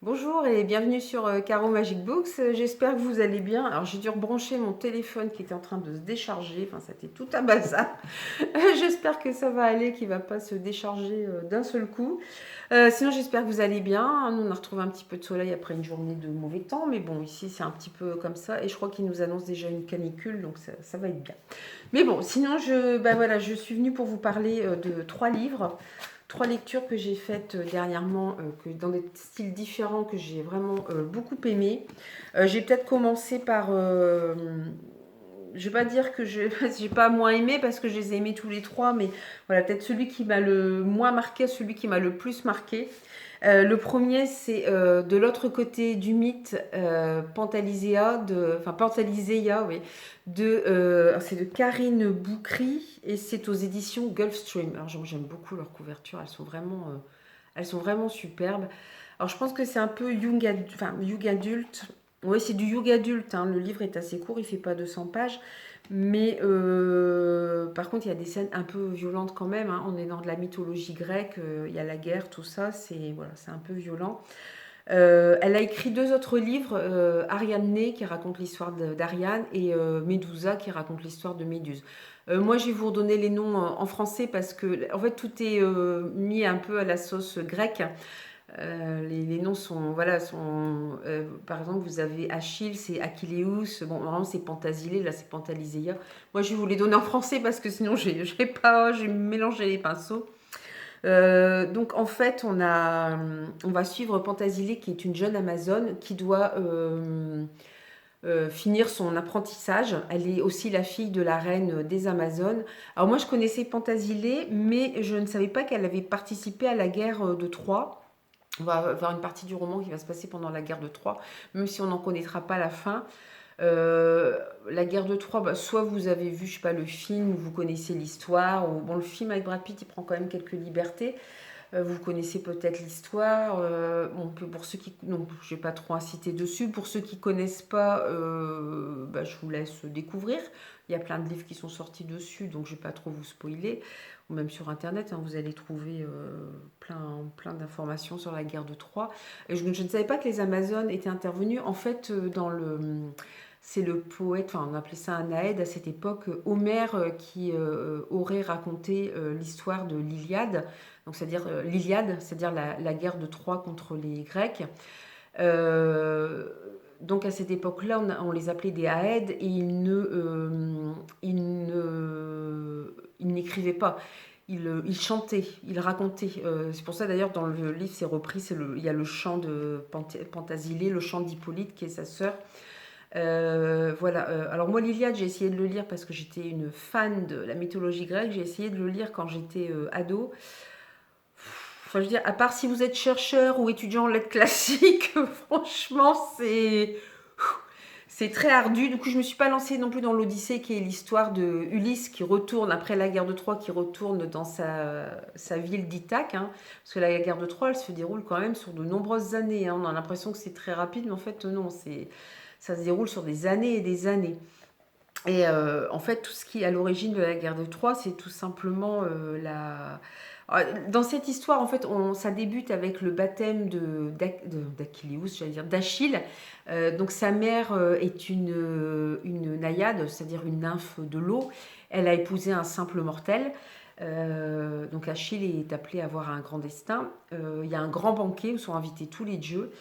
Bonjour et bienvenue sur Caro Magic Books. J'espère que vous allez bien. Alors j'ai dû rebrancher mon téléphone qui était en train de se décharger. Enfin, c'était tout un bazar. J'espère que ça va aller, qu'il va pas se décharger d'un seul coup. Sinon, j'espère que vous allez bien. Nous, on a retrouvé un petit peu de soleil après une journée de mauvais temps. Mais bon, ici, c'est un petit peu comme ça. Et je crois qu'ils nous annoncent déjà une canicule, donc ça va être bien. Mais bon, sinon, voilà, je suis venue pour vous parler de trois livres. Trois lectures que j'ai faites dernièrement, dans des styles différents que j'ai vraiment beaucoup aimé. J'ai peut-être commencé par... je vais pas dire que je j'ai pas moins aimé parce que je les ai aimés tous les trois, mais voilà, peut-être celui qui m'a le moins marqué, celui qui m'a le plus marqué. Le premier, c'est de l'autre côté du mythe, Pantalizéa, oui, c'est de Karine Boukri et c'est aux éditions Gulfstream. Alors j'aime beaucoup leurs couvertures, elles sont vraiment superbes. Alors je pense que c'est un peu young adulte. Oui, c'est du young adulte, hein. Le livre est assez court, il fait pas 200 pages. Mais par contre, il y a des scènes un peu violentes quand même, hein. On est dans de la mythologie grecque, il y a la guerre, tout ça, c'est un peu violent. Elle a écrit deux autres livres, Ariadne qui raconte l'histoire d'Ariane et Médusa qui raconte l'histoire de Méduse. Moi, je vais vous redonner les noms en français parce que en fait tout est mis un peu à la sauce grecque. Les noms sont, voilà, par exemple, vous avez Achille, c'est Achilleus, bon, vraiment c'est Pantasilée, là c'est Pantalizéia. Moi, je vais vous les donner en français parce que sinon, j'ai mélangé les pinceaux. Donc, en fait, on va suivre Pantasilée, qui est une jeune Amazone qui doit finir son apprentissage. Elle est aussi la fille de la reine des Amazones. Alors, moi, je connaissais Pantasilée, mais je ne savais pas qu'elle avait participé à la guerre de Troie. On va avoir une partie du roman qui va se passer pendant la guerre de Troie, même si on n'en connaîtra pas la fin. La guerre de Troie, bah, soit vous avez vu, je sais pas, le film, vous connaissez l'histoire, ou bon, le film avec Brad Pitt, il prend quand même quelques libertés. Vous connaissez peut-être l'histoire. Bon, pour ceux qui, non, je vais pas trop inciter dessus. Pour ceux qui connaissent pas, bah, je vous laisse découvrir. Il y a plein de livres qui sont sortis dessus, donc je vais pas trop vous spoiler. Ou même sur internet, hein, vous allez trouver plein d'informations sur la guerre de Troie. Et je ne savais pas que les Amazones étaient intervenues. En fait, c'est le poète, enfin on appelait ça un Aède à cette époque, Homère, qui aurait raconté l'histoire de l'Iliade, donc c'est-à-dire l'Iliade, c'est-à-dire la guerre de Troie contre les Grecs. Euh, donc à cette époque-là, on les appelait des Aèdes et ils n'écrivaient pas. Ils chantaient, ils racontaient. C'est pour ça d'ailleurs dans le livre c'est repris, il y a le chant de Pantasilée, le chant d'Hippolyte qui est sa sœur. Voilà. Alors moi, l'Iliade, j'ai essayé de le lire parce que j'étais une fan de la mythologie grecque. J'ai essayé de le lire quand j'étais ado. Enfin, je veux dire, à part si vous êtes chercheur ou étudiant en lettres classiques, franchement, c'est très ardu. Du coup, je me suis pas lancée non plus dans l'Odyssée, qui est l'histoire de Ulysse qui retourne après la guerre de Troie, qui retourne dans sa ville d'Ithaque, hein. Parce que la guerre de Troie, elle se déroule quand même sur de nombreuses années, hein. On a l'impression que c'est très rapide, mais en fait, non, ça se déroule sur des années et des années. Et en fait, tout ce qui est à l'origine de la guerre de Troie, c'est tout simplement dans cette histoire, en fait, ça débute avec le baptême d'Achilleus, j'allais dire d'Achille. Donc sa mère est une naïade, c'est-à-dire une nymphe de l'eau. Elle a épousé un simple mortel. Donc Achille est appelé à avoir un grand destin. Il y a un grand banquet où sont invités tous les dieux.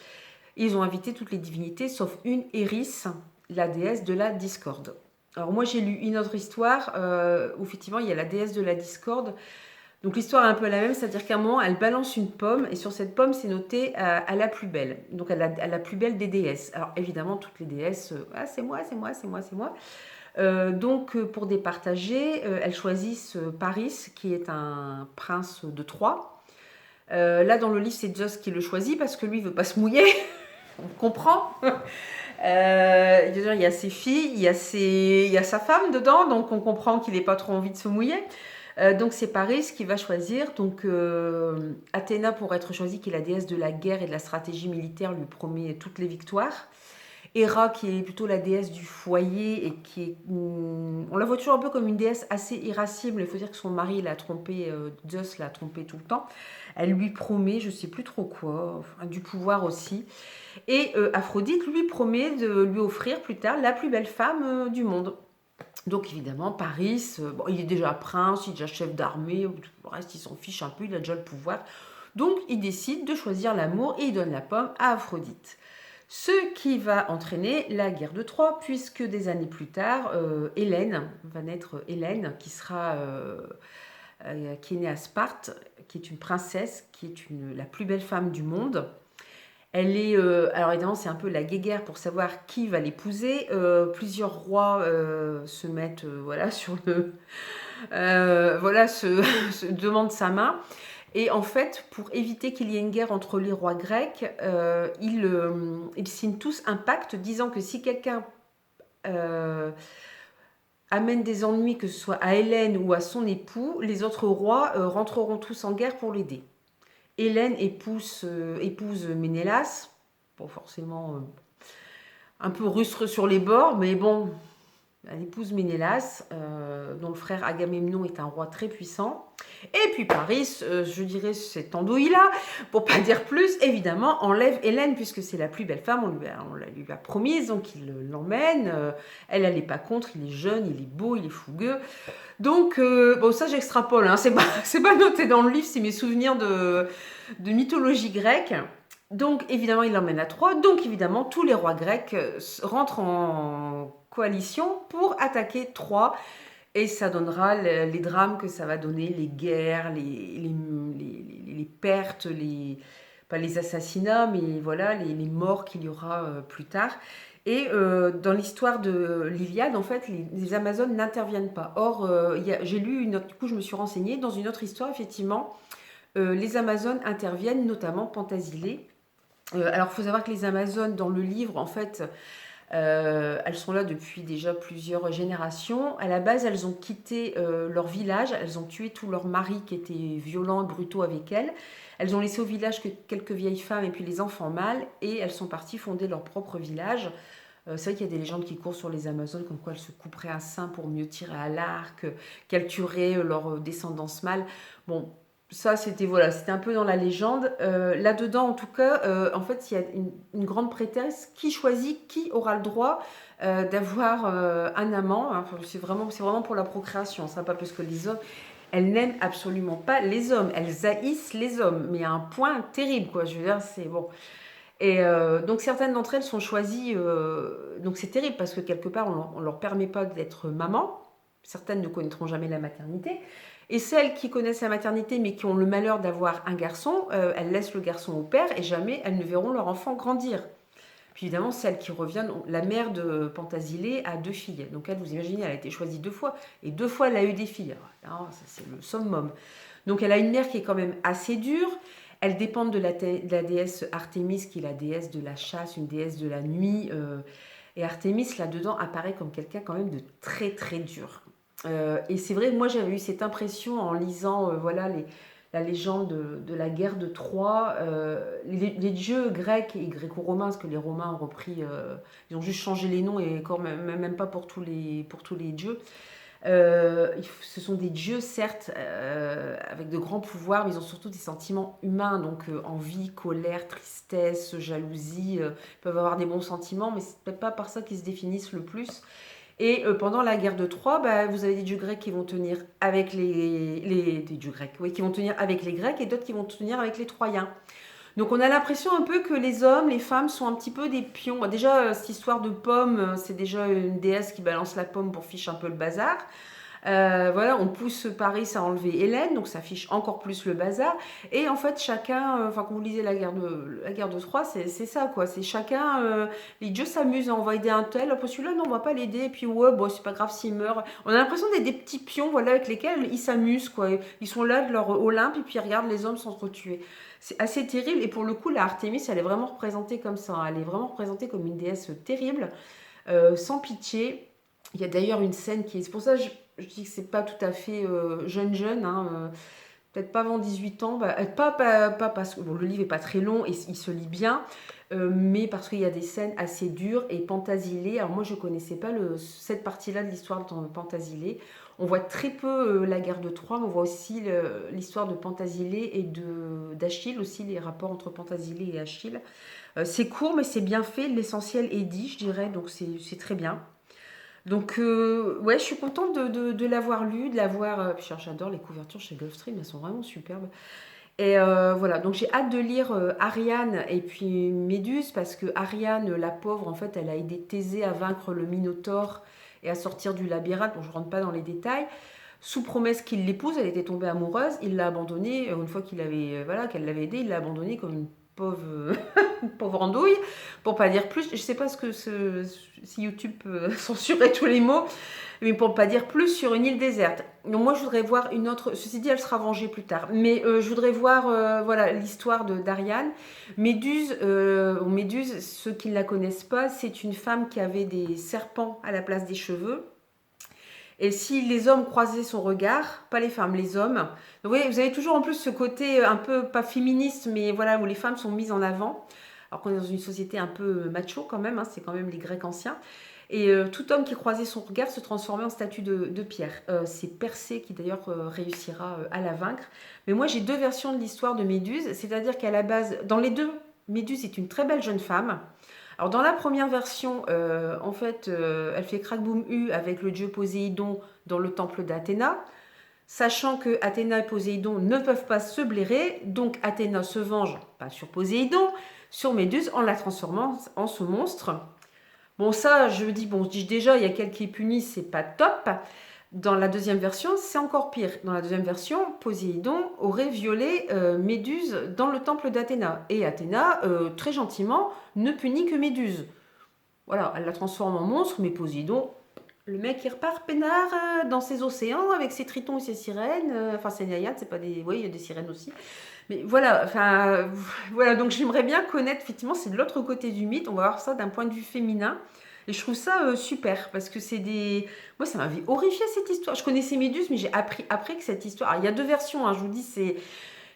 Ils ont invité toutes les divinités, sauf une, Eris, la déesse de la discorde. Alors moi j'ai lu une autre histoire où effectivement il y a la déesse de la discorde. Donc l'histoire est un peu la même, c'est-à-dire qu'à un moment elle balance une pomme et sur cette pomme c'est noté à la plus belle. Donc à la plus belle des déesses. Alors évidemment toutes les déesses, ah c'est moi, c'est moi, c'est moi, c'est moi. Donc pour départager, elles choisissent Paris qui est un prince de Troie. Là dans le livre c'est Joss qui le choisit parce que lui il veut pas se mouiller. On comprend. Il y a ses filles, il y a sa femme dedans, donc on comprend qu'il n'ait pas trop envie de se mouiller. Donc c'est Paris qui va choisir. Donc Athéna pour être choisie, qui est la déesse de la guerre et de la stratégie militaire, lui promet toutes les victoires. Héra, qui est plutôt la déesse du foyer et qui est, on la voit toujours un peu comme une déesse assez irascible. Il faut dire que son mari l'a trompé, Zeus l'a trompé tout le temps. Elle lui promet, je sais plus trop quoi, enfin, du pouvoir aussi. Et Aphrodite lui promet de lui offrir plus tard la plus belle femme du monde. Donc évidemment, Paris, bon, il est déjà prince, il est déjà chef d'armée, le reste il s'en fiche un peu, il a déjà le pouvoir. Donc il décide de choisir l'amour et il donne la pomme à Aphrodite. Ce qui va entraîner la guerre de Troie, puisque des années plus tard, Hélène, va naître Hélène, qui est née à Sparte, qui est une princesse, qui est la plus belle femme du monde. Elle est, alors évidemment, c'est un peu la guéguerre pour savoir qui va l'épouser. Plusieurs rois se mettent, voilà, voilà, se demandent sa main. Et en fait, pour éviter qu'il y ait une guerre entre les rois grecs, ils signent tous un pacte disant que si quelqu'un amène des ennuis, que ce soit à Hélène ou à son époux, les autres rois rentreront tous en guerre pour l'aider. Hélène épouse Ménélas, bon, forcément un peu rustre sur les bords, mais bon, elle épouse Ménélas, dont le frère Agamemnon est un roi très puissant. Et puis Paris, je dirais cette andouille-là, pour pas dire plus, évidemment, enlève Hélène, puisque c'est la plus belle femme, on la lui a promise, donc il l'emmène. Elle n'est pas contre, il est jeune, il est beau, il est fougueux. Donc, bon, ça j'extrapole, hein, c'est pas noté dans le livre, c'est mes souvenirs de mythologie grecque. Donc, évidemment, il l'emmène à Troie. Donc, évidemment, tous les rois grecs rentrent en coalition pour attaquer Troie. Et ça donnera les drames que ça va donner, les guerres, les pertes, pas les assassinats, mais voilà, les morts qu'il y aura plus tard. Et dans l'histoire de l'Iliade, en fait, les Amazones n'interviennent pas. Or, j'ai lu une autre, du coup, je me suis renseignée, dans une autre histoire, effectivement, les Amazones interviennent, notamment Pentasilée. Alors, il faut savoir que les Amazones, dans le livre, en fait, elles sont là depuis déjà plusieurs générations. À la base, elles ont quitté leur village, elles ont tué tous leurs maris qui étaient violents et brutaux avec elles. Elles ont laissé au village que quelques vieilles femmes et puis les enfants mâles, et elles sont parties fonder leur propre village. C'est vrai qu'il y a des légendes qui courent sur les Amazones, comme quoi elles se couperaient un sein pour mieux tirer à l'arc, qu'elles tueraient leur descendance mâle. Bon, ça c'était voilà, c'était un peu dans la légende. Là-dedans, en tout cas, en fait, il y a une grande prêtresse qui choisit qui aura le droit d'avoir un amant. Hein. Enfin, c'est vraiment pour la procréation, ça pas plus que les hommes. Elles n'aiment absolument pas les hommes, elles haïssent les hommes, mais à un point terrible, quoi. Je veux dire, c'est bon. Et donc certaines d'entre elles sont choisies, donc c'est terrible parce que quelque part on leur permet pas d'être maman. Certaines ne connaîtront jamais la maternité. Et celles qui connaissent la maternité mais qui ont le malheur d'avoir un garçon, elles laissent le garçon au père et jamais elles ne verront leur enfant grandir. Puis évidemment, celles qui reviennent, la mère de Pentasilée a 2 filles. Donc elle, vous imaginez, elle a été choisie 2 fois. Et 2 fois, elle a eu des filles. Alors, ça, c'est le summum. Donc elle a une mère qui est quand même assez dure. Elles dépendent de la déesse Artémis, qui est la déesse de la chasse, une déesse de la nuit. Et Artémis, là-dedans, apparaît comme quelqu'un quand même de très très dur. Et c'est vrai, moi j'avais eu cette impression en lisant voilà, la légende de la guerre de Troie. Les dieux grecs et gréco-romains, parce que les Romains ont repris, ils ont juste changé les noms et encore même pas pour tous les dieux. Ce sont des dieux, certes, avec de grands pouvoirs, mais ils ont surtout des sentiments humains, donc envie, colère, tristesse, jalousie. Ils peuvent avoir des bons sentiments, mais c'est peut-être pas par ça qu'ils se définissent le plus. Et pendant la guerre de Troie, bah, vous avez des dieux grecs qui vont tenir avec des dieux grecs, oui, qui vont tenir avec les Grecs et d'autres qui vont tenir avec les Troyens. Donc on a l'impression un peu que les hommes, les femmes sont un petit peu des pions. Déjà, cette histoire de pomme, c'est déjà une déesse qui balance la pomme pour ficher un peu le bazar. Voilà, on pousse Paris à enlever Hélène, donc ça fiche encore plus le bazar. Et en fait, chacun, enfin, quand vous lisez la guerre de Troie, c'est ça, quoi. C'est chacun, les dieux s'amusent, on va aider un tel, après celui-là, non, on va pas l'aider, et puis ouais, bon, c'est pas grave s'il meurt. On a l'impression d'être des petits pions, voilà, avec lesquels ils s'amusent, quoi. Ils sont là de leur Olympe, et puis ils regardent les hommes s'entretuer. C'est assez terrible, et pour le coup, la Artémis, elle est vraiment représentée comme ça. Elle est vraiment représentée comme une déesse terrible, sans pitié. Il y a d'ailleurs une scène qui est. C'est pour ça que je dis que c'est pas tout à fait jeune, hein, peut-être pas avant 18 ans, pas parce que bon, le livre est pas très long et il se lit bien, mais parce qu'il y a des scènes assez dures et Pentasilé. Alors moi je connaissais pas cette partie-là de l'histoire de Pentasilé. On voit très peu la guerre de Troie, mais on voit aussi l'histoire de Pentasilé et d'Achille aussi, les rapports entre Pentasilé et Achille. C'est court mais c'est bien fait, l'essentiel est dit, je dirais, donc c'est très bien. Donc, ouais, je suis contente de l'avoir lu, de l'avoir. J'adore les couvertures chez Gulfstream, elles sont vraiment superbes. Et voilà, donc j'ai hâte de lire Ariane et puis Méduse, parce que Ariane, la pauvre, en fait, elle a aidé Thésée à vaincre le Minotaure et à sortir du labyrinthe. Bon, je ne rentre pas dans les détails. Sous promesse qu'il l'épouse, elle était tombée amoureuse, il l'a abandonnée. Une fois qu'il avait, voilà, qu'elle l'avait aidée, il l'a abandonnée comme une pauvre, une pauvre andouille, pour pas dire plus. Je sais pas si YouTube peut censurer tous les mots, mais pour pas dire plus, sur une île déserte. Donc moi, je voudrais voir une autre. Ceci dit, elle sera vengée plus tard. Mais je voudrais voir, voilà, l'histoire d'Ariane. Méduse, ceux qui ne la connaissent pas, c'est une femme qui avait des serpents à la place des cheveux. Et si les hommes croisaient son regard, pas les femmes, les hommes. Donc, vous avez toujours en plus ce côté un peu, pas féministe, mais voilà, où les femmes sont mises en avant. Alors qu'on est dans une société un peu macho quand même, hein, c'est quand même les Grecs anciens. Et tout homme qui croisait son regard se transformait en statue de pierre. C'est Persée qui d'ailleurs réussira à la vaincre. Mais moi j'ai deux versions de l'histoire de Méduse, c'est-à-dire qu'à la base, dans les deux, Méduse est une très belle jeune femme. Alors dans la première version, en fait, elle fait crac boum hu avec le dieu Poséidon dans le temple d'Athéna, sachant que Athéna et Poséidon ne peuvent pas se blairer, donc Athéna se venge, pas sur Poséidon, sur Méduse en la transformant en ce monstre. Bon, ça, je dis, bon, je dis déjà, il y a quelqu'un qui est puni, c'est pas top. Dans la deuxième version, c'est encore pire. Dans la deuxième version, Poséidon aurait violé Méduse dans le temple d'Athéna. Et Athéna, très gentiment, ne punit que Méduse. Voilà, elle la transforme en monstre, mais Poséidon, le mec, il repart peinard dans ses océans avec ses tritons et ses sirènes. Enfin, ses naïades, c'est pas des. Oui, il y a des sirènes aussi. Mais voilà, enfin, voilà, donc j'aimerais bien connaître, effectivement, c'est de l'autre côté du mythe, on va voir ça d'un point de vue féminin. Et je trouve ça super, parce que c'est des... Moi, ça m'avait horrifié cette histoire. Je connaissais Méduse, mais j'ai appris après que cette histoire... Alors, il y a deux versions, hein, je vous dis, c'est...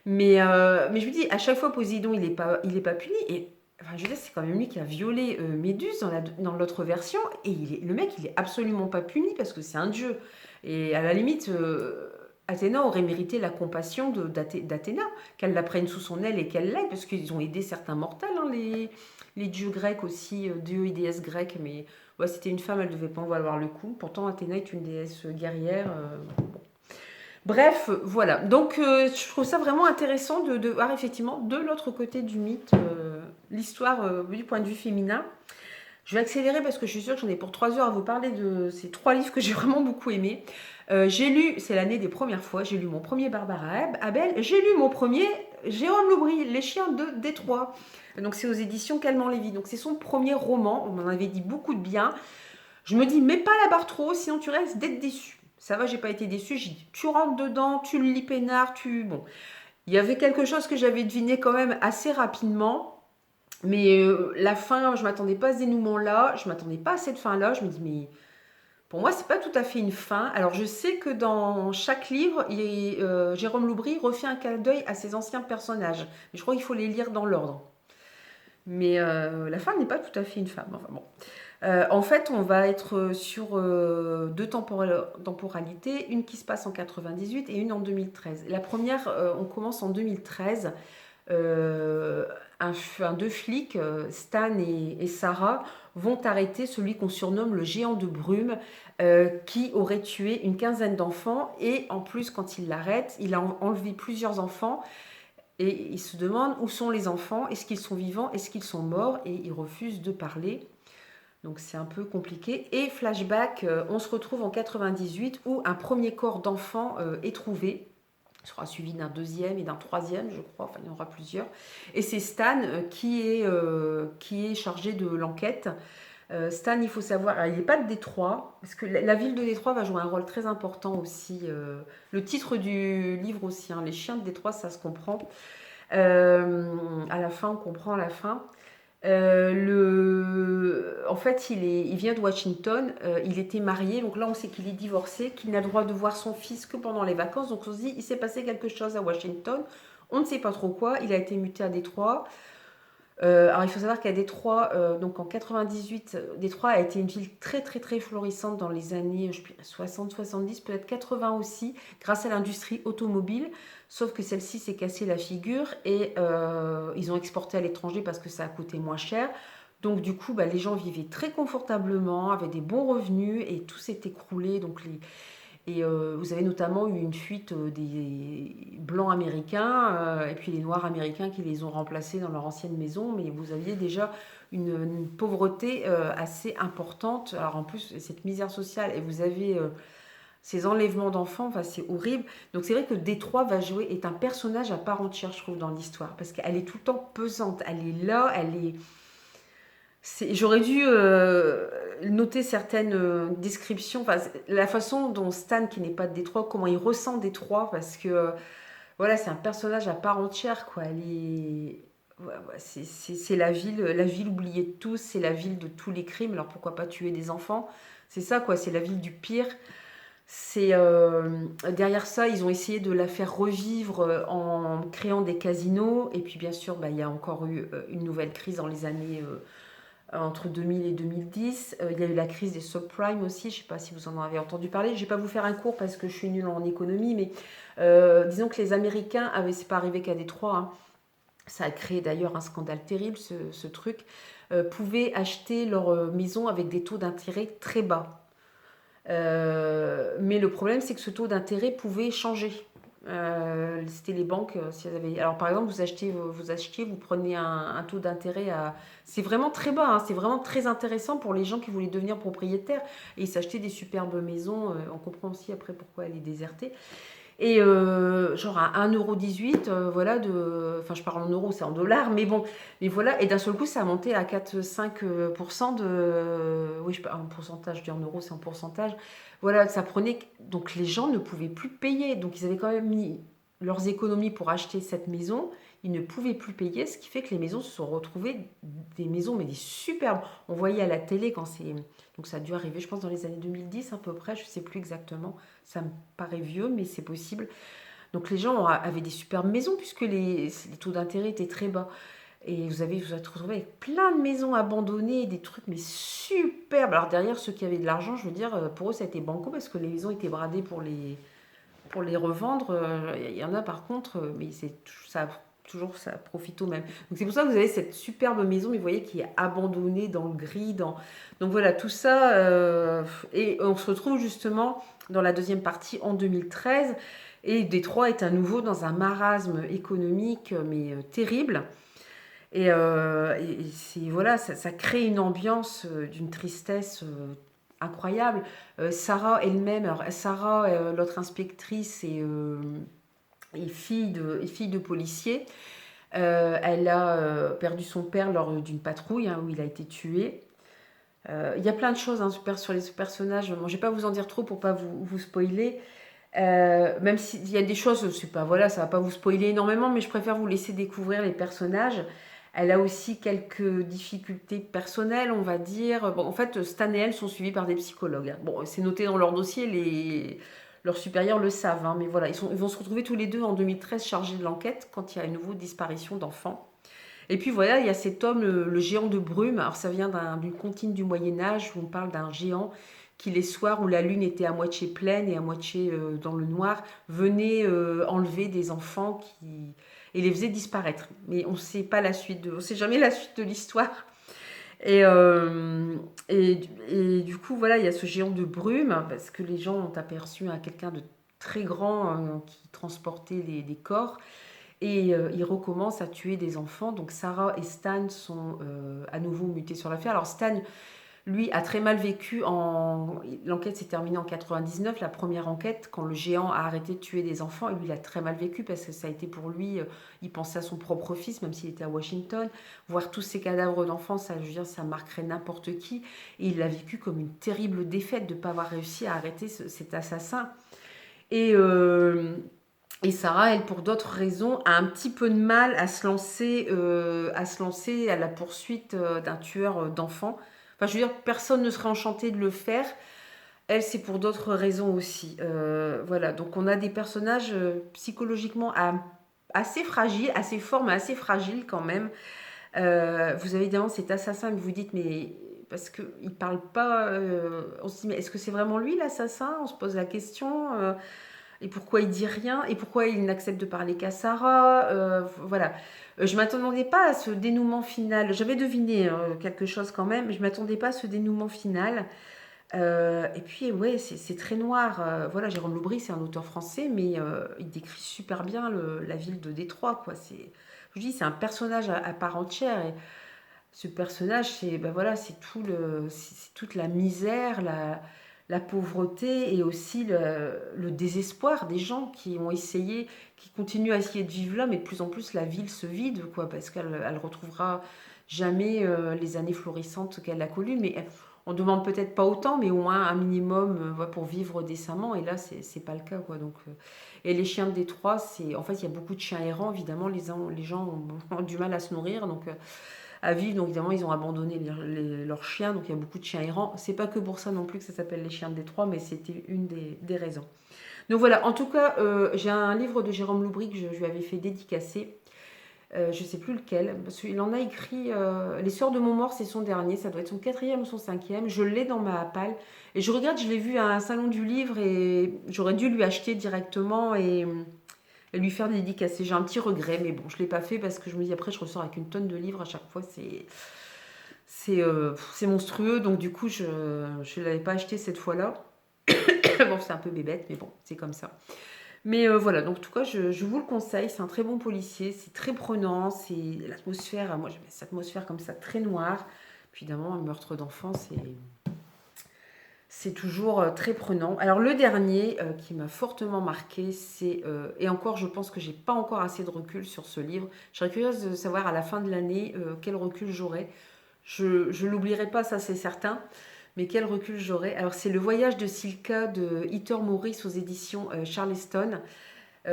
Mais je vous dis, à chaque fois, Poséidon, il est pas puni. Et enfin, je veux dire, c'est quand même lui qui a violé Méduse dans l'autre version. Et le mec, il est absolument pas puni, parce que c'est un dieu. Et à la limite... Athéna aurait mérité la compassion d'Athéna, qu'elle la prenne sous son aile et qu'elle l'aide, parce qu'ils ont aidé certains mortels, hein, les dieux grecs aussi, dieux et déesses grecques, mais ouais, c'était une femme, elle ne devait pas en valoir le coup. Pourtant, Athéna est une déesse guerrière. Bon. Bref, voilà. Donc, je trouve ça vraiment intéressant de voir effectivement de l'autre côté du mythe l'histoire du point de vue féminin. Je vais accélérer parce que je suis sûre que j'en ai pour 3 heures à vous parler de ces 3 livres que j'ai vraiment beaucoup aimés. J'ai lu, c'est l'année des premières fois, j'ai lu mon premier Barbara Abel, j'ai lu mon premier Jérôme Loubry, Les chiens de Détroit. Donc c'est aux éditions Calmant Lévy. Donc c'est son premier roman, on m'en avait dit beaucoup de bien. Je me dis, mets pas la barre trop haut, sinon tu restes d'être déçu. Ça va, j'ai pas été déçue, j'ai dit, tu rentres dedans, tu le lis peinard, Bon. Il y avait quelque chose que j'avais deviné quand même assez rapidement. Mais la fin, je m'attendais pas à ce dénouement-là, je m'attendais pas à cette fin-là. Je me dis, mais pour moi, c'est pas tout à fait une fin. Alors, je sais que dans chaque livre, Jérôme Loubry refait un clin d'œil à ses anciens personnages. Mais je crois qu'il faut les lire dans l'ordre. Mais la fin n'est pas tout à fait une fin. Enfin bon. En fait, on va être sur deux temporalités, une qui se passe en 98 et une en 2013. La première, on commence en 2013. Deux flics, Stan et Sarah, vont arrêter celui qu'on surnomme le géant de brume, qui aurait tué une quinzaine d'enfants. Et en plus, quand il l'arrête, il a enlevé plusieurs enfants. Et il se demande où sont les enfants, est-ce qu'ils sont vivants, est-ce qu'ils sont morts, et il refuse de parler. Donc c'est un peu compliqué. Et flashback, on se retrouve en 98 où un premier corps d'enfant est trouvé. Il sera suivi d'un deuxième et d'un troisième, je crois. Enfin, il y en aura plusieurs. Et c'est Stan qui est chargé de l'enquête. Stan, il faut savoir, il n'est pas de Détroit, parce que la ville de Détroit va jouer un rôle très important aussi. Le titre du livre aussi, hein, Les chiens de Détroit, ça se comprend. À la fin, on comprend à la fin. En fait, il vient de Washington, il était marié, donc là on sait qu'il est divorcé, qu'il n'a le droit de voir son fils que pendant les vacances, donc on se dit il s'est passé quelque chose à Washington, on ne sait pas trop quoi, il a été muté à Détroit. Alors il faut savoir qu'à Détroit, donc en 98, Détroit a été une ville très très très florissante dans les années 60, 70, peut-être 80 aussi, grâce à l'industrie automobile. Sauf que celle-ci s'est cassée la figure et ils ont exporté à l'étranger parce que ça a coûté moins cher. Donc du coup, bah, les gens vivaient très confortablement, avaient des bons revenus et tout s'est écroulé. Vous avez notamment eu une fuite des blancs américains et puis les noirs américains qui les ont remplacés dans leur ancienne maison. Mais vous aviez déjà une pauvreté assez importante. Alors en plus, cette misère sociale et vous avez ces enlèvements d'enfants, enfin, c'est horrible. Donc c'est vrai que Détroit est un personnage à part entière, je trouve, dans l'histoire. Parce qu'elle est tout le temps pesante. Elle est là, elle est... J'aurais dû noter certaines descriptions, enfin, la façon dont Stan, qui n'est pas de Détroit, comment il ressent Détroit, parce que voilà, c'est un personnage à part entière, quoi. C'est la ville oubliée de tous, c'est la ville de tous les crimes, alors pourquoi pas tuer des enfants? C'est ça, quoi, c'est la ville du pire. Derrière ça, ils ont essayé de la faire revivre en créant des casinos, et puis bien sûr, bah, il y a encore eu une nouvelle crise dans les années entre 2000 et 2010. Il y a eu la crise des subprimes aussi, je ne sais pas si vous en avez entendu parler. Je ne vais pas vous faire un cours parce que je suis nulle en économie, mais disons que les Américains c'est pas arrivé qu'à Détroit, hein. Ça a créé d'ailleurs un scandale terrible, ce truc, pouvaient acheter leur maison avec des taux d'intérêt très bas. Mais le problème, c'est que ce taux d'intérêt pouvait changer. C'était les banques, si elles avaient... Alors par exemple, vous prenez un taux d'intérêt à... C'est vraiment très bas, hein, c'est vraiment très intéressant pour les gens qui voulaient devenir propriétaires et s'acheter des superbes maisons. On comprend aussi après pourquoi elle est désertée. Et genre à 1,18 €, voilà, enfin je parle en euros, c'est en dollars, mais bon, mais voilà, et d'un seul coup ça a monté à 4-5% oui, un pourcentage, je dis en euros, c'est en pourcentage. Voilà, ça prenait, donc les gens ne pouvaient plus payer, donc ils avaient quand même mis leurs économies pour acheter cette maison, ils ne pouvaient plus payer, ce qui fait que les maisons se sont retrouvées des maisons, mais des superbes. On voyait à la télé quand c'est... Donc ça a dû arriver, je pense, dans les années 2010 à peu près, je ne sais plus exactement. Ça me paraît vieux, mais c'est possible. Donc les gens avaient des superbes maisons puisque les taux d'intérêt étaient très bas. Et vous êtes retrouvé avec plein de maisons abandonnées, des trucs mais superbes. Alors derrière, ceux qui avaient de l'argent, je veux dire, pour eux, ça a été banco parce que les maisons étaient bradées pour les revendre. Il y en a par contre, mais ça toujours ça profite au même. Donc c'est pour ça que vous avez cette superbe maison, mais vous voyez qui est abandonnée dans le gris. Donc voilà, tout ça. Et on se retrouve justement dans la deuxième partie en 2013. Et Détroit est à nouveau dans un marasme économique, mais terrible. Voilà, ça crée une ambiance d'une tristesse incroyable. Sarah elle-même, alors Sarah, l'autre inspectrice, est fille de policier. Elle a perdu son père lors d'une patrouille hein, où il a été tué. Il y a plein de choses hein, sur les personnages. Bon, je ne vais pas vous en dire trop pour pas vous spoiler. Même s'il y a des choses, c'est pas, voilà, ça va pas vous spoiler énormément, mais je préfère vous laisser découvrir les personnages. Elle a aussi quelques difficultés personnelles, on va dire. Bon, en fait, Stan et elle sont suivis par des psychologues, hein. Bon, c'est noté dans leur dossier, leurs supérieurs le savent, hein, mais voilà, ils vont se retrouver tous les deux en 2013 chargés de l'enquête quand il y a une nouvelle disparition d'enfants. Et puis voilà, il y a cet homme, le géant de brume. Alors ça vient d'une comptine du Moyen-Âge où on parle d'un géant qui, les soirs où la lune était à moitié pleine et à moitié dans le noir, venait enlever des enfants et les faisait disparaître. Mais on ne sait pas la suite, on sait jamais la suite de l'histoire. Et, euh, et du coup, voilà, il y a ce géant de brume parce que les gens ont aperçu quelqu'un de très grand qui transportait des corps. Et il recommence à tuer des enfants. Donc Sarah et Stan sont à nouveau mutés sur l'affaire. Alors Stan, lui, a très mal vécu. L'enquête s'est terminée en 99, la première enquête, quand le géant a arrêté de tuer des enfants. Et lui, il a très mal vécu parce que ça a été pour lui, il pensait à son propre fils, même s'il était à Washington. Voir tous ces cadavres d'enfants, ça, je veux dire, ça marquerait n'importe qui. Et il l'a vécu comme une terrible défaite de ne pas avoir réussi à arrêter cet assassin. Et... Et Sarah, elle, pour d'autres raisons, a un petit peu de mal à se lancer à la poursuite d'un tueur d'enfants. Enfin, je veux dire, personne ne serait enchanté de le faire. Elle, c'est pour d'autres raisons aussi. Voilà, donc on a des personnages psychologiquement assez fragiles, assez forts, mais assez fragiles quand même. Vous avez évidemment cet assassin que vous dites, mais parce qu'il ne parle pas, on se dit, mais est-ce que c'est vraiment lui l'assassin? On se pose la question. Et pourquoi il dit rien? Et pourquoi il n'accepte de parler qu'à Sarah? Voilà. Je ne m'attendais pas à ce dénouement final. J'avais deviné quelque chose quand même, mais je ne m'attendais pas à ce dénouement final. Et puis, ouais, c'est très noir. Voilà, Jérôme Loubry, c'est un auteur français, mais il décrit super bien la ville de Détroit, quoi. Je dis, c'est un personnage à part entière. Et ce personnage, ben voilà, c'est toute la misère, la pauvreté et aussi le désespoir des gens qui ont essayé, qui continuent à essayer de vivre là, mais de plus en plus la ville se vide, quoi, parce qu'elle retrouvera jamais les années florissantes qu'elle a connues. Mais on demande peut-être pas autant, mais au moins un minimum voilà, pour vivre décemment. Et là, c'est pas le cas, quoi. Donc, et les chiens de Détroit, en fait, il y a beaucoup de chiens errants. Évidemment, les gens ont du mal à se nourrir, donc à vivre. Donc évidemment, ils ont abandonné leurs chiens. Donc il y a beaucoup de chiens errants. C'est pas que pour ça non plus que ça s'appelle les chiens de Détroit, mais c'était une des raisons. Donc voilà, en tout cas, j'ai un livre de Jérôme Loubry que je lui avais fait dédicacer. Je sais plus lequel, parce qu'il en a écrit Les Sœurs de Montmort, c'est son dernier, ça doit être son quatrième ou son cinquième. Je l'ai dans ma palle. Et je regarde, je l'ai vu à un salon du livre et j'aurais dû lui acheter directement et lui faire dédicacer. J'ai un petit regret, mais bon, je ne l'ai pas fait parce que je me dis après, je ressors avec une tonne de livres à chaque fois. C'est monstrueux, donc du coup, je ne l'avais pas acheté cette fois-là. Bon, c'est un peu bébête, mais bon, c'est comme ça. Mais voilà, donc en tout cas, je vous le conseille. C'est un très bon policier, c'est très prenant, c'est l'atmosphère. Moi, j'aime cette atmosphère comme ça, très noire. Puis évidemment, un meurtre d'enfant, c'est toujours très prenant. Alors le dernier qui m'a fortement marqué, et encore je pense que j'ai pas encore assez de recul sur ce livre. Je serais curieuse de savoir à la fin de l'année quel recul j'aurai. Je l'oublierai pas, ça c'est certain, mais quel recul j'aurai. Alors c'est Le Voyage de Silka de Heather Maurice aux éditions Charleston.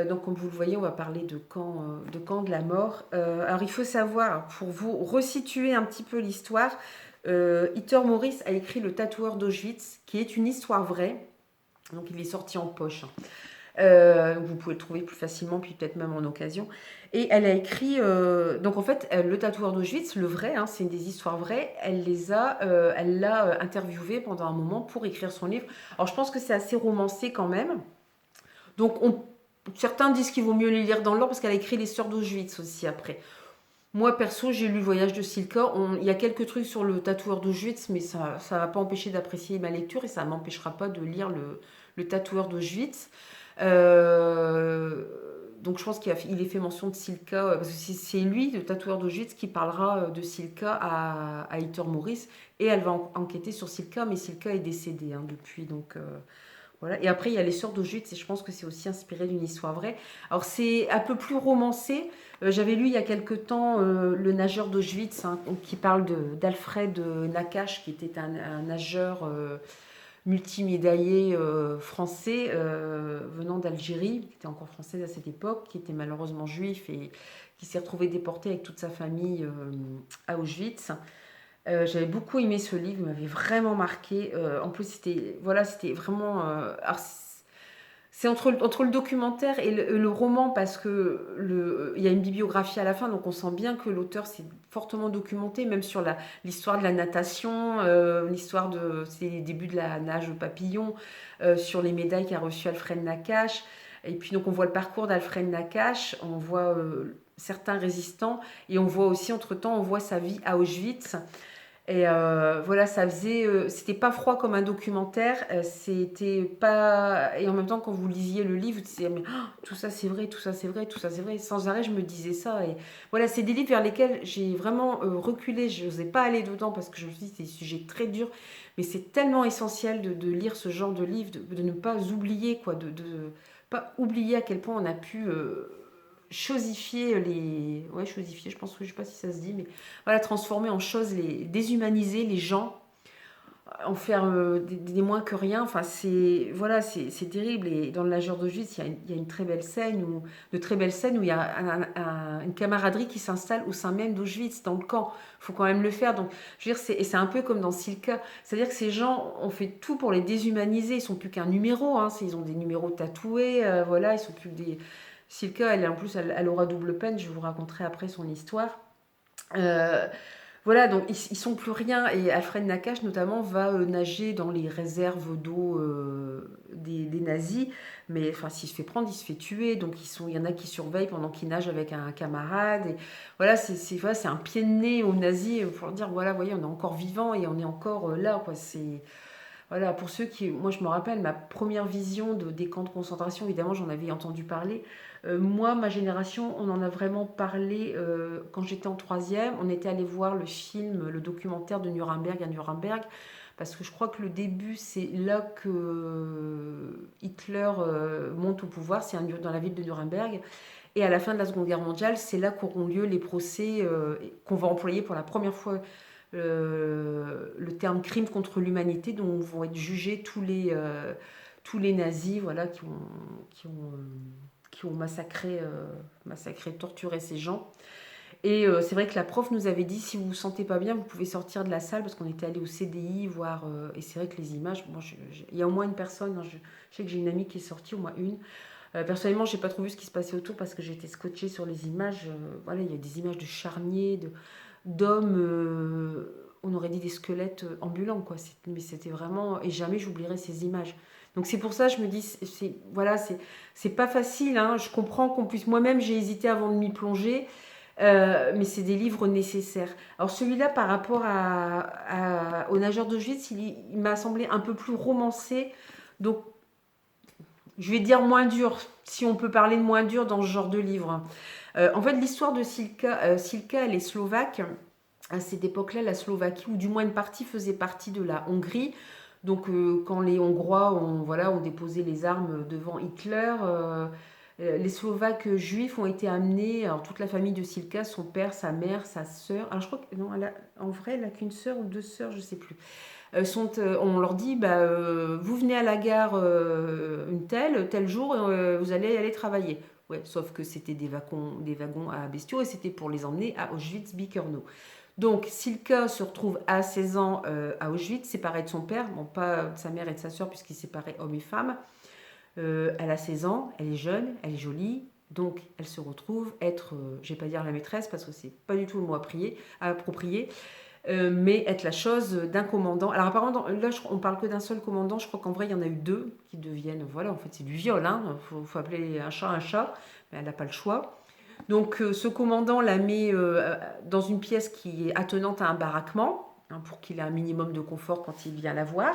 Donc comme vous le voyez, on va parler de camp de la mort. Alors il faut savoir, pour vous resituer un petit peu l'histoire, Heather Maurice a écrit Le Tatoueur d'Auschwitz, qui est une histoire vraie. Donc il est sorti en poche. Vous pouvez le trouver plus facilement, puis peut-être même en occasion. Et elle a écrit, donc en fait, Le Tatoueur d'Auschwitz, le vrai, hein, c'est des histoires vraies, elle l'a interviewé pendant un moment pour écrire son livre. Alors je pense que c'est assez romancé quand même. Donc certains disent qu'il vaut mieux les lire dans l'ordre parce qu'elle a écrit Les Sœurs d'Auschwitz aussi après. Moi, perso, j'ai lu Le Voyage de Silka. Il y a quelques trucs sur le tatoueur d'Auschwitz, mais ça ne va pas empêcher d'apprécier ma lecture et ça ne m'empêchera pas de lire le tatoueur d'Auschwitz. Euh, donc je pense qu'il est fait mention de Silka, parce que c'est lui, le tatoueur d'Auschwitz, qui parlera de Silka à Heather Maurice, et elle va enquêter sur Silka, mais Silka est décédée hein, depuis, donc voilà. Et après il y a Les Sœurs d'Auschwitz, et je pense que c'est aussi inspiré d'une histoire vraie. Alors c'est un peu plus romancé. J'avais lu il y a quelque temps Le Nageur d'Auschwitz, hein, qui parle d'Alfred Nakache, qui était un nageur multimédaillé français venant d'Algérie, qui était encore française à cette époque, qui était malheureusement juif et qui s'est retrouvé déporté avec toute sa famille à Auschwitz. J'avais beaucoup aimé ce livre, il m'avait vraiment marqué. En plus, c'était vraiment. Alors, c'est entre le documentaire et le roman parce que il y a une bibliographie à la fin, donc on sent bien que l'auteur s'est fortement documenté, même sur l'histoire de la natation, c'est les débuts de la nage au papillon, sur les médailles qu'a reçues Alfred Nakache. Et puis donc on voit le parcours d'Alfred Nakache, on voit certains résistants, et on voit aussi entre-temps, on voit sa vie à Auschwitz. Et voilà, c'était pas froid comme un documentaire, c'était pas. Et en même temps, quand vous lisiez le livre, vous disiez, mais tout ça c'est vrai, tout ça c'est vrai, tout ça c'est vrai. Sans arrêt, je me disais ça. Et voilà, c'est des livres vers lesquels j'ai vraiment reculé. Je n'osais pas aller dedans parce que je me suis dit, c'est des sujets très durs. Mais c'est tellement essentiel de lire ce genre de livre, de ne pas oublier, quoi, de pas oublier à quel point on a pu. Chosifier ouais, chosifier, je pense que je sais pas si ça se dit, mais voilà, transformer en choses, déshumaniser les gens en faire des moins que rien. Enfin, c'est voilà, c'est terrible. Et dans le nageur d'Auschwitz, il y a une très belle scène de très belles scènes où il y a une camaraderie qui s'installe au sein même d'Auschwitz, dans le camp. Il faut quand même le faire. Donc, je veux dire, et c'est un peu comme dans Silka. C'est-à-dire que ces gens ont fait tout pour les déshumaniser. Ils sont plus qu'un numéro. Hein. Ils ont des numéros tatoués. Voilà, ils sont plus que des. Silka, en plus, elle aura double peine. Je vous raconterai après son histoire. Euh, voilà, donc ils sont plus rien. Et Alfred Nakache, notamment, va nager dans les réserves d'eau des nazis. Mais enfin, s'il se fait prendre, il se fait tuer. Donc il y en a qui surveillent pendant qu'il nage avec un camarade. Et voilà, voilà, c'est un pied de nez aux nazis pour dire voilà, voyez, on est encore vivant et on est encore là. Quoi. Voilà, pour ceux qui. Moi, je me rappelle, ma première vision des camps de concentration, évidemment, j'en avais entendu parler. Moi, ma génération, on en a vraiment parlé quand j'étais en troisième. On était allé voir le film, le documentaire de Nuremberg à Nuremberg, parce que je crois que le début, c'est là que Hitler monte au pouvoir, c'est dans la ville de Nuremberg. Et à la fin de la Seconde Guerre mondiale, c'est là qu'auront lieu les procès qu'on va employer pour la première fois le terme crime contre l'humanité, dont vont être jugés tous les nazis voilà, qui ont massacré, torturé ces gens. Et c'est vrai que la prof nous avait dit, si vous vous sentez pas bien, vous pouvez sortir de la salle, parce qu'on était allé au CDI voir. Et c'est vrai que les images, il y a au moins une personne, hein, je sais que j'ai une amie qui est sortie, au moins une. Personnellement, j'ai pas trop vu ce qui se passait autour parce que j'étais scotchée sur les images. Voilà, il y a des images de charniers, d'hommes, on aurait dit des squelettes ambulants, quoi. Mais c'était vraiment. Et jamais j'oublierai ces images. Donc c'est pour ça que je me dis, voilà, c'est pas facile. Hein. Je comprends qu'on puisse. Moi-même, j'ai hésité avant de m'y plonger. Mais c'est des livres nécessaires. Alors celui-là, par rapport au nageur d'Auschwitz, il m'a semblé un peu plus romancé. Donc je vais dire moins dur, si on peut parler de moins dur dans ce genre de livre. En fait, l'histoire de Silka, elle est slovaque. À cette époque-là, la Slovaquie, ou du moins une partie, faisait partie de la Hongrie. Donc, quand les Hongrois ont déposé les armes devant Hitler, les Slovaques juifs ont été amenés, alors toute la famille de Silka, son père, sa mère, sa sœur. Alors, je crois que, non, en vrai, elle n'a qu'une sœur ou deux sœurs, je ne sais plus. On leur dit bah, vous venez à la gare tel jour, vous allez aller travailler. Ouais, sauf que c'était des wagons à bestiaux et c'était pour les emmener à Auschwitz-Birkenau. Donc Silka se retrouve à 16 ans à Auschwitz, séparée de son père, bon pas de sa mère et de sa sœur puisqu'ils séparaient hommes et femmes. Elle a 16 ans, elle est jeune, elle est jolie, donc elle se retrouve être, je vais pas dire la maîtresse parce que c'est pas du tout le mot approprié, mais être la chose d'un commandant. Alors apparemment, là, on parle que d'un seul commandant. Je crois qu'en vrai, il y en a eu deux qui deviennent. Voilà, en fait, c'est du viol. Hein. Faut appeler un chat, mais elle n'a pas le choix. Donc, ce commandant la met dans une pièce qui est attenante à un baraquement, hein, pour qu'il ait un minimum de confort quand il vient la voir.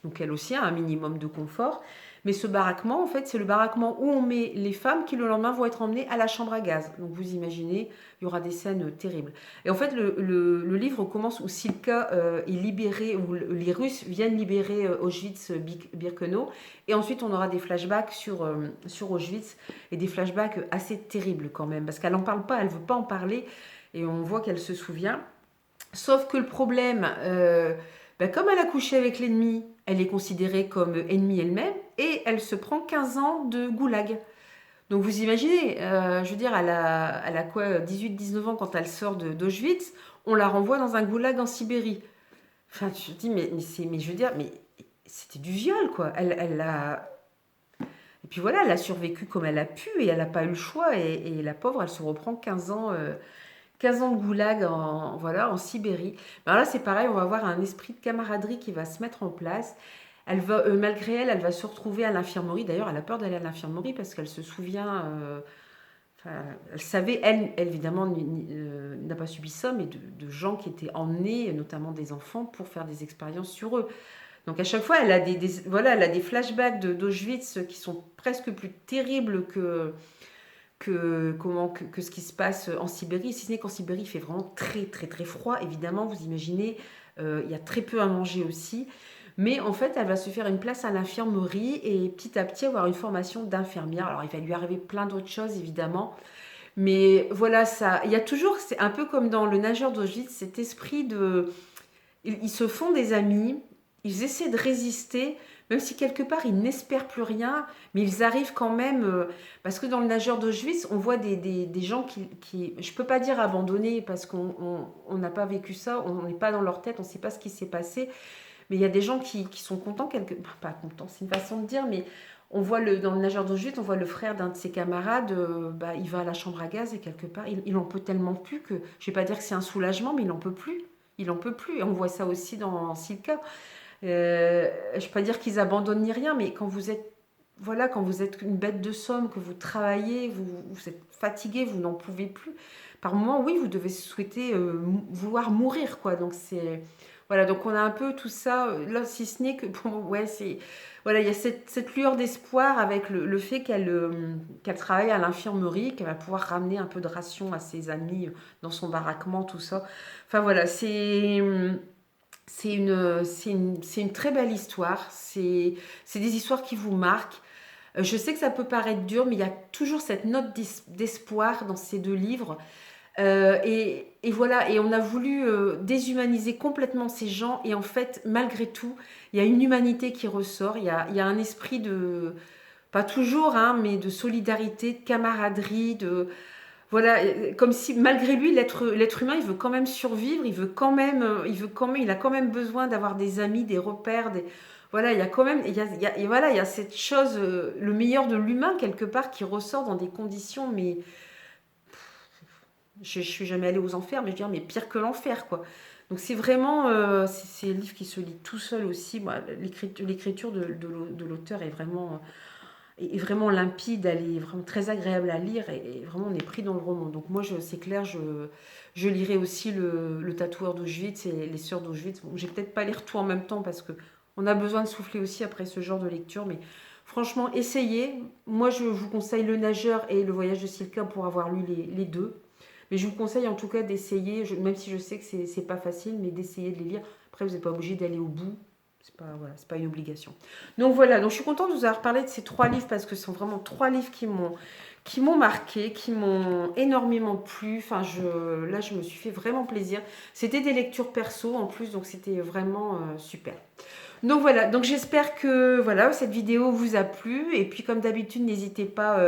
Donc, elle aussi a un minimum de confort. Mais ce baraquement, en fait, c'est le baraquement où on met les femmes qui, le lendemain, vont être emmenées à la chambre à gaz. Donc, vous imaginez, il y aura des scènes terribles. Et en fait, le livre commence où Silka est libérée, où les Russes viennent libérer Auschwitz-Birkenau. Et ensuite, on aura des flashbacks sur Auschwitz, et des flashbacks assez terribles quand même, parce qu'elle n'en parle pas, elle ne veut pas en parler, et on voit qu'elle se souvient. Sauf que le problème, comme elle a couché avec l'ennemi, elle est considérée comme ennemie elle-même, et elle se prend 15 ans de goulag. Donc vous imaginez, je veux dire, elle a quoi, 18-19 ans quand elle sort d'Auschwitz, on la renvoie dans un goulag en Sibérie. Enfin, tu te dis, mais je veux dire, mais c'était du viol, quoi. Elle a... Et puis voilà, elle a survécu comme elle a pu, et elle n'a pas eu le choix, et la pauvre, elle se reprend 15 ans de goulag en Sibérie. Alors là, c'est pareil, on va avoir un esprit de camaraderie qui va se mettre en place. Malgré elle, elle va se retrouver à l'infirmerie. D'ailleurs, elle a peur d'aller à l'infirmerie parce qu'elle se souvient. Elle savait, elle évidemment, n'a pas subi ça, mais de gens qui étaient emmenés, notamment des enfants, pour faire des expériences sur eux. Donc à chaque fois, elle a elle a des flashbacks d'Auschwitz qui sont presque plus terribles que ce qui se passe en Sibérie. Si ce n'est qu'en Sibérie, il fait vraiment très très très froid. Évidemment, vous imaginez, il y a très peu à manger aussi. Mais en fait, elle va se faire une place à l'infirmerie et petit à petit avoir une formation d'infirmière. Alors, il va lui arriver plein d'autres choses, évidemment. Mais voilà, ça, il y a toujours, c'est un peu comme dans Le Nageur d'Auschwitz, cet esprit de... Ils se font des amis, ils essaient de résister, même si quelque part ils n'espèrent plus rien, mais ils arrivent quand même, parce que dans le nageur d'Auschwitz, on voit des gens je peux pas dire abandonnés, parce qu'on n'a pas vécu ça, on n'est pas dans leur tête, on ne sait pas ce qui s'est passé, mais il y a des gens qui sont contents, pas contents, c'est une façon de dire, mais on voit dans le nageur d'Auschwitz, on voit le frère d'un de ses camarades, il va à la chambre à gaz et quelque part, il en peut tellement plus que, je vais pas dire que c'est un soulagement, mais il en peut plus. Il en peut plus. Et on voit ça aussi dans Silka. Je ne vais pas dire qu'ils abandonnent ni rien, mais quand vous êtes, voilà, quand vous êtes une bête de somme, que vous travaillez, vous êtes fatigué, vous n'en pouvez plus. Par moment, oui, vous devez souhaiter vouloir mourir, quoi. Donc c'est voilà, donc on a un peu tout ça là, si ce n'est que ouais, c'est voilà, il y a cette lueur d'espoir avec le fait qu'elle travaille à l'infirmerie, qu'elle va pouvoir ramener un peu de ration à ses amis dans son baraquement, tout ça. Enfin voilà, c'est une très belle histoire. C'est des histoires qui vous marquent. Je sais que ça peut paraître dur, mais il y a toujours cette note d'espoir dans ces deux livres. Et voilà, et on a voulu déshumaniser complètement ces gens. Et en fait, malgré tout, il y a une humanité qui ressort. Il y a un esprit de, pas toujours, hein, mais de solidarité, de camaraderie, voilà, comme si malgré lui, l'être humain, il veut quand même survivre, il a quand même besoin d'avoir des amis, des repères, voilà, il y a quand même, voilà, il y a cette chose, le meilleur de l'humain quelque part qui ressort dans des conditions, mais je suis jamais allée aux enfers, mais je veux dire, mais pire que l'enfer, quoi. Donc c'est vraiment, c'est un livre qui se lit tout seul aussi. Moi, l'écriture de l'auteur est vraiment limpide, elle est vraiment très agréable à lire et vraiment on est pris dans le roman. Donc moi, c'est clair, je lirai aussi le tatoueur d'Auschwitz et les sœurs d'Auschwitz. Bon, j'ai peut-être pas lire tout en même temps parce que on a besoin de souffler aussi après ce genre de lecture, mais franchement, essayez. Moi, je vous conseille Le Nageur et Le Voyage de Silka pour avoir lu les deux. Mais je vous conseille en tout cas d'essayer, même si je sais que c'est pas facile, mais d'essayer de les lire. Après, vous n'êtes pas obligé d'aller au bout. C'est pas, voilà, c'est pas une obligation. Donc voilà, donc je suis contente de vous avoir parlé de ces 3 livres parce que ce sont vraiment 3 livres qui m'ont marqué, qui m'ont énormément plu. Enfin, là, je me suis fait vraiment plaisir. C'était des lectures perso en plus, donc c'était vraiment super. Donc voilà, donc j'espère que voilà, cette vidéo vous a plu. Et puis comme d'habitude, n'hésitez pas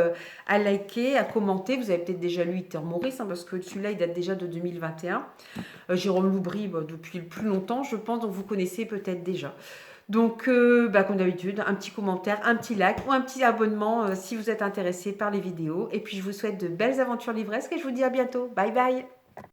à liker, à commenter. Vous avez peut-être déjà lu Hector Maurice, hein, parce que celui-là, il date déjà de 2021. Jérôme Loubry, depuis le plus longtemps, je pense, donc vous connaissez peut-être déjà. Donc, comme d'habitude, un petit commentaire, un petit like ou un petit abonnement si vous êtes intéressé par les vidéos. Et puis, je vous souhaite de belles aventures livresques et je vous dis à bientôt. Bye bye!